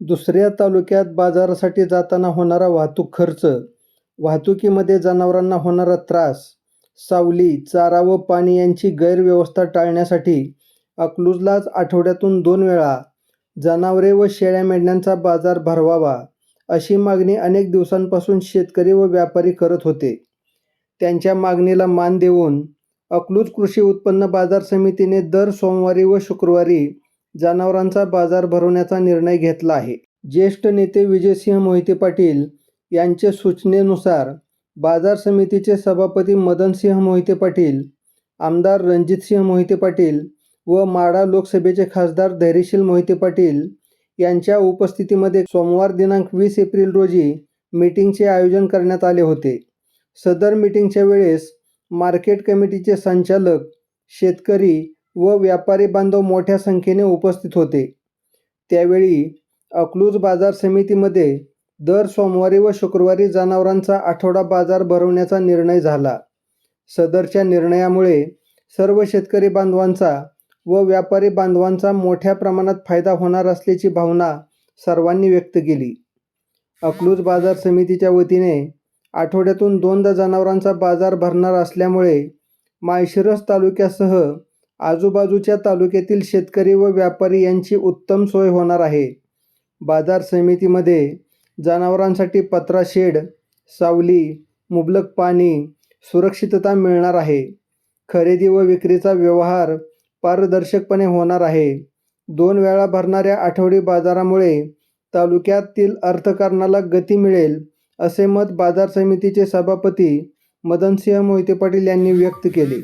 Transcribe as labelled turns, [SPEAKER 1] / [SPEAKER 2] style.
[SPEAKER 1] दुसऱ्या तालुक्यात बाजारासाठी जाताना होणारा वाहतूक खर्च, वाहतुकीमध्ये जनावरांना होणारा त्रास, सावली, चारा व पाणी यांची गैरव्यवस्था टाळण्यासाठी अकलूजलाच आठवड्यातून 2 वेळा जनावरे व शेळ्या मेंढ्यांचा बाजार भरवावा, अशी मागणी अनेक दिवसांपासून शेतकरी व व्यापारी करत होते. त्यांच्या मागणीला मान देऊन अकलूज कृषी उत्पन्न बाजार समितीने दर सोमवारी व शुक्रवारी जनावरांचा बाजार भरवण्याचा निर्णय घेतला आहे. ज्येष्ठ नेते विजयसिंह मोहिते पाटील यांच्या सूचनेनुसार बाजार समितीचे सभापती मदनसिंह मोहिते पाटील, आमदार रणजितसिंह मोहिते पाटील व माढा लोकसभेचे खासदार धैर्यशील मोहिते पाटील यांच्या उपस्थितीमध्ये सोमवार दिनांक 20 एप्रिल रोजी मीटिंगचे आयोजन करण्यात आले होते. सदर मीटिंगच्या वेळेस मार्केट कमिटीचे संचालक, शेतकरी व व्यापारी बांधव मोठ्या संख्येने उपस्थित होते. त्यावेळी अकलूज बाजार समितीमध्ये दर सोमवारी व शुक्रवारी जनावरांचा आठवडा बाजार भरवण्याचा निर्णय झाला. सदरच्या निर्णयामुळे सर्व शेतकरी बांधवांचा व व्यापारी बांधवांचा मोठ्या प्रमाणात फायदा होणार असल्याची भावना सर्वांनी व्यक्त केली. अकलूज बाजार समितीच्या वतीने आठवड्यातून 2दा जनावरांचा बाजार भरणार असल्यामुळे माळशिरस तालुक्यासह आजूबाजूच्या तालुक्यातील शेतकरी व व्यापारी यांची उत्तम सोय होणार आहे. बाजार समितीमध्ये जनावरांसाठी पत्रा शेड, सावली, मुबलक पाणी, सुरक्षितता मिळणार आहे. खरेदी व विक्रीचा व्यवहार पारदर्शकपणे होणार आहे. 2 वेळा भरणाऱ्या आठवडी बाजारामुळे तालुक्यातील अर्थकारणाला गती मिळेल, असे मत बाजार समितीचे सभापती मदनसिंह मोहिते पाटील यांनी व्यक्त केले.